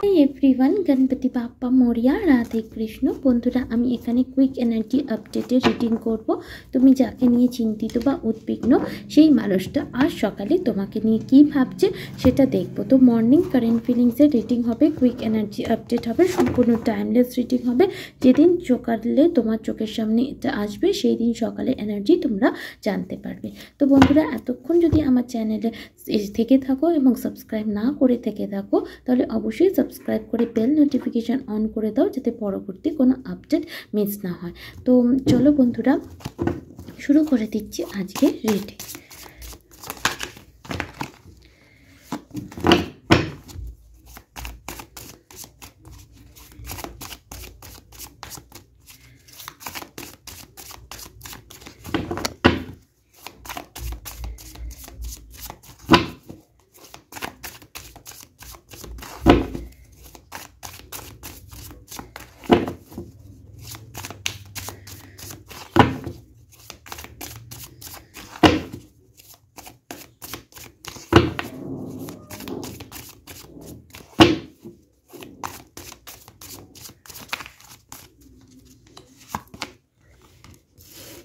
Everyone Ganpati Bappa Moriya Radhe Krishna बंधुरा आमी एखाने क्विक एनार्जी अपडेटे रिडिंग करब। तुमी जाके निये चिंतित बा उद्विग्न सेई मानुषटा आज सकाले तोमाके निये कि भाबछे सेटा देखबो। तो मर्निंग कारेंट फिलिंग्सের रिडिंग होबे, क्विक एनार्जी अपडेट होबे, सम्पूर्ण टाइमलेस रिडिंग होबे। जेदिन सकाले तोमार चोखेर सामने এটা আসবে সেই দিন সকালে এনার্জি তোমরা জানতে পারবে। তো বন্ধুরা এতক্ষণ যদি আমার চ্যানেলে থেকে থাকো এবং সাবস্ক্রাইব না করে থেকে থাকো তাহলে অবশ্যই সাবস্ক্রাইব করে বেল নোটিফিকেশন অন করে দাও যাতে পরবর্তী কোনো আপডেট মিস না হয়। তো চলো বন্ধুরা শুরু করে দিচ্ছি আজকে reading.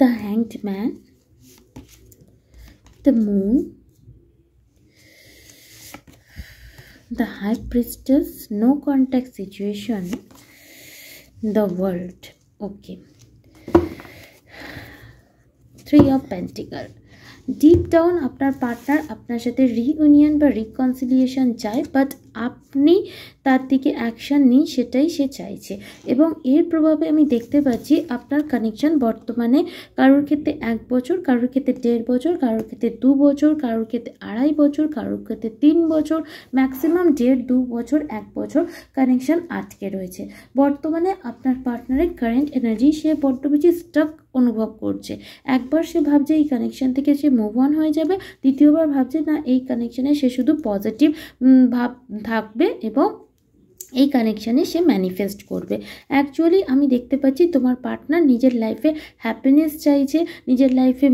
The Hanged Man, the Moon, the High Priestess, no contact situation, the World. Okay. Three of Pentacles. Deep down আপনার পার্টনার আপনার সাথে রিইউনিয়ন বা রিকনসিলিয়েশন চায়, বাট আপনি তার দিকে অ্যাকশন নিন সেটাই সে চাইছে। এবং এর প্রভাবে আমি দেখতে পাচ্ছি আপনার কানেকশন বর্তমানে কারোর ক্ষেত্রে 1 বছর, কারোর ক্ষেত্রে 1.5 বছর, কারোর ক্ষেত্রে 2 বছর, কারোর ক্ষেত্রে 2.5 বছর, কারোর ক্ষেত্রে 3 বছর, ম্যাক্সিমাম 1.5-2 বছর 1 বছর কানেকশন আটকে রয়েছে। বর্তমানে আপনার পার্টনারের কারেন্ট এনার্জি সে বড্ড বেশি স্টাক অনুভব করছে। একবার সে ভাবছে এই কানেকশন থেকে সে মুভ অন হয়ে যাবে, দ্বিতীয়বার ভাবছে না এই কানেকশনে সে শুধু পজিটিভ ভাব থাকবে এবং এই কানেকশানে সে ম্যানিফেস্ট করবে। অ্যাকচুয়ালি আমি দেখতে পাচ্ছি তোমার পার্টনার নিজের লাইফে হ্যাপিনেস চাইছে, নিজের লাইফে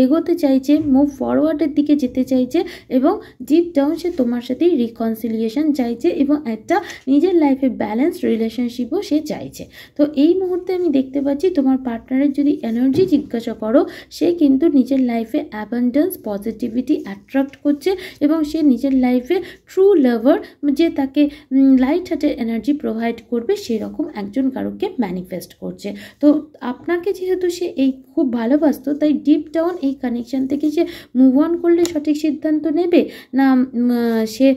এগোতে চাইছে, মুভ ফরওয়ার্ডের দিকে যেতে চাইছে এবং ডিপ ডাউন সে তোমার সাথেই রিকনসিলিয়েশন চাইছে এবং একটা নিজের লাইফে ব্যালেন্সড রিলেশনশিপও সে চাইছে। তো এই মুহূর্তে আমি দেখতে পাচ্ছি তোমার পার্টনারের যদি এনার্জি জিজ্ঞাসা করো, সে কিন্তু নিজের লাইফে অ্যাবান্ডেন্স পজিটিভিটি অ্যাট্রাক্ট করছে এবং সে নিজের লাইফে ট্রু লাভার যে তাকে লাইফ হার্টের এনার্জি প্রোভাইড করবে সেরকম একজন কারোকে ম্যানিফেস্ট করছে। তো আপনাকে যেহেতু সে এই খুব ভালোবাসতো, তাই ডিপ ডাউন এই কানেকশান থেকে সে মুভ অন করলে সঠিক সিদ্ধান্ত নেবে না সে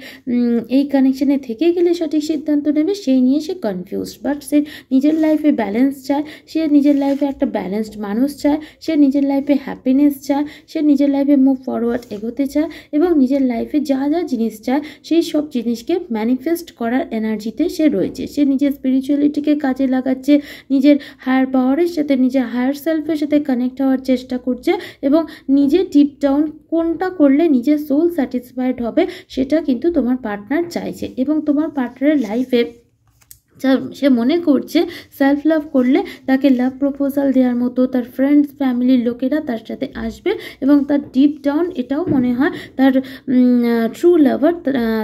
এই কানেকশানে থেকে গেলে সঠিক সিদ্ধান্ত নেবে সেই নিয়ে সে কনফিউজড। বাট সে নিজের লাইফে ব্যালেন্স চায়, সে নিজের লাইফে একটা ব্যালেন্সড মানুষ চায়, সে নিজের লাইফে হ্যাপিনেস চায়, সে নিজের লাইফে মুভ ফরওয়ার্ড এগোতে চায় এবং নিজের লাইফে যা যা জিনিস চায় সেই সব জিনিসকে ম্যানিফেস্ট করার এনার্জিতে সে রয়েছে। সে নিজের স্পিরিচুয়ালিটিকে কাজে লাগাচ্ছে, নিজের হায়ার পাওয়ারের সাথে নিজের হায়ার সেলফের সাথে কানেক্ট হওয়ার চেষ্টা করছে এবং নিজে ডিপ ডাউন কোনটা করলে নিজের সোল স্যাটিসফাইড হবে সেটা কিন্তু তোমার পার্টনার চাইছে। এবং তোমার পার্টনারের লাইফে সে মনে করছে সেলফ লাভ করলে তাকে লাভ প্রপোজাল দেওয়ার মতো তার ফ্রেন্ডস ফ্যামিলির লোকেরা তার সাথে আসবে এবং তার ডিপ ডাউন এটাও মনে হয় তার ট্রু লাভার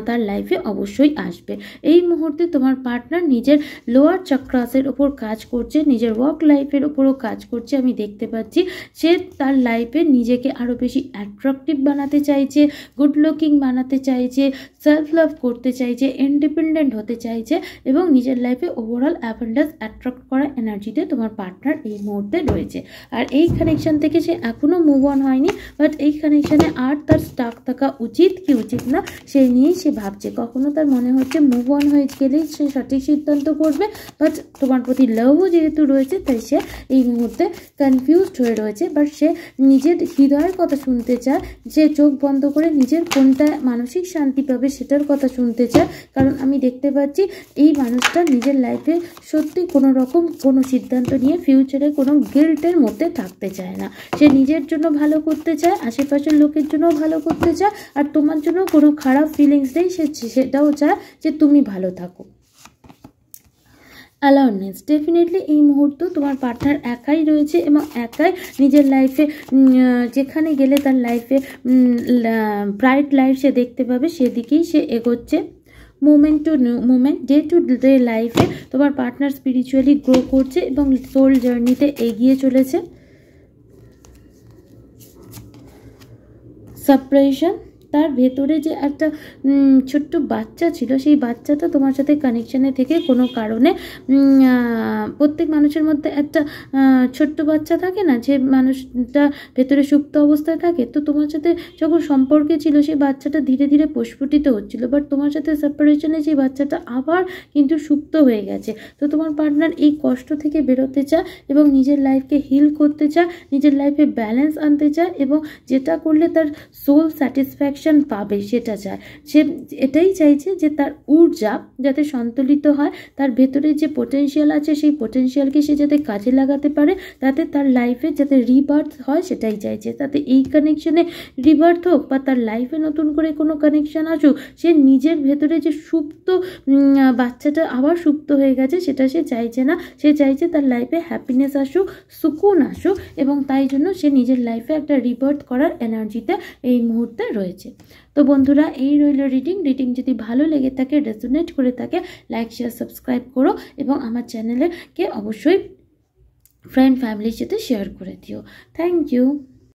তার লাইফে অবশ্যই আসবে। এই মুহূর্তে তোমার পার্টনার নিজের লোয়ার চক্রাসের ওপর কাজ করছে, নিজের ওয়ার্ক লাইফের ওপরও কাজ করছে। আমি দেখতে পাচ্ছি সে তার লাইফে নিজেকে আরও বেশি অ্যাট্রাকটিভ বানাতে চাইছে, গুড লুকিং বানাতে চাইছে, সেলফ লাভ করতে চাইছে, ইন্ডিপেন্ডেন্ট হতে চাইছে এবং নিজের লাইফে ওভারঅল অ্যাবান্ডেন্স অ্যাট্রাক্ট করা এনার্জিতে তোমার পার্টনার এই মুহূর্তে রয়েছে। আর এই কানেকশন থেকে সে এখনও মুভ অন হয়নি, বাট এই কানেকশানে আর তার স্টাক থাকা উচিত কি উচিত না সেই নিয়েই সে ভাবছে। কখনো তার মনে হচ্ছে মুভ অন হয়ে গেলেই সে সঠিক সিদ্ধান্ত করবে, বাট তোমার প্রতি লাভও যেহেতু রয়েছে তাই সে এই মুহূর্তে কনফিউজড হয়ে রয়েছে। বাট সে নিজের হৃদয়ের কথা শুনতে চায়, সে চোখ বন্ধ করে নিজের কোনটা মানসিক শান্তি পাবে সেটার কথা শুনতে চায়। কারণ আমি দেখতে পাচ্ছি এই মানুষটা নিজের লাইফে সত্যি কোনো রকম কোনো সিদ্ধান্ত নিয়ে ফিউচারে কোনো গিল্টের মধ্যে থাকতে চায় না। সে নিজের জন্য ভালো করতে চায়, আশেপাশের লোকের জন্য ভালো করতে চায়, আর তোমার জন্য কোনো খারাপ ফিলিংস নেই, সে সেটাও চায় যে তুমি ভালো থাকো। অ্যালাউনেস ডেফিনেটলি এই মুহূর্তে তোমার পার্টনার একাই রয়েছে এবং একাই নিজের লাইফে যেখানে গেলে তার লাইফে ব্রাইট লাইট সে দেখতে পাবে সেদিকেই সে এগোচ্ছে। Moment to moment, day to day লাইফে তোমার পার্টনার স্পিরিচুয়ালি গ্রো করছে এবং সোল জার্নিতে এগিয়ে চলেছে। সাপ্রেশন, তার ভেতরে যে একটা ছোট্ট বাচ্চা ছিল, সেই বাচ্চাটা তোমার সাথে কানেকশানে থেকে কোনো কারণে প্রত্যেক মানুষের মধ্যে একটা ছোট্ট বাচ্চা থাকে না, যে মানুষটা ভেতরে সুপ্ত অবস্থায় থাকে। তো তোমার সাথে যখন সম্পর্কে ছিল সেই বাচ্চাটা ধীরে ধীরে প্রস্ফুটিত হচ্ছিল, বাট তোমার সাথে সেপারেশনে সেই বাচ্চাটা আবার কিন্তু সুপ্ত হয়ে গেছে। তো তোমার পার্টনার এই কষ্ট থেকে বেরোতে চায় এবং নিজের লাইফকে হিল করতে চায়, নিজের লাইফে ব্যালেন্স আনতে চায় এবং যেটা করলে তার সোল স্যাটিসফ্যাকশন পাবে সেটা চায়। সে এটাই চাইছে যে তার ঊর্জা যাতে সন্তুলিত হয়, তার ভেতরে যে পোটেনশিয়াল আছে সেই পোটেনশিয়ালকে সে যাতে কাজে লাগাতে পারে, তাতে তার লাইফে যাতে রিবার্থ হয় সেটাই চাইছে। তাতে এই কানেকশনে রিবার্থ হোক বা তার লাইফে নতুন করে কোনো কানেকশন আসুক, সে নিজের ভেতরে যে সুপ্ত বাচ্চাটা আবার সুপ্ত হয়ে গেছে সেটা সে চাইছে না। সে চাইছে তার লাইফে হ্যাপিনেস আসুক, সুকুন আসুক, এবং তাই জন্য সে নিজের লাইফে একটা রিবার্থ করার এনার্জিতে এই মুহূর্তে রয়েছে। তো বন্ধুরা, এই রইল রিডিং যদি ভালো লেগে থাকে, রেজোনেট করে থাকে, লাইক শেয়ার সাবস্ক্রাইব করো এবং আমার চ্যানেলকে অবশ্যই ফ্রেন্ড ফ্যামিলির সাথে শেয়ার করে দিও। Thank you.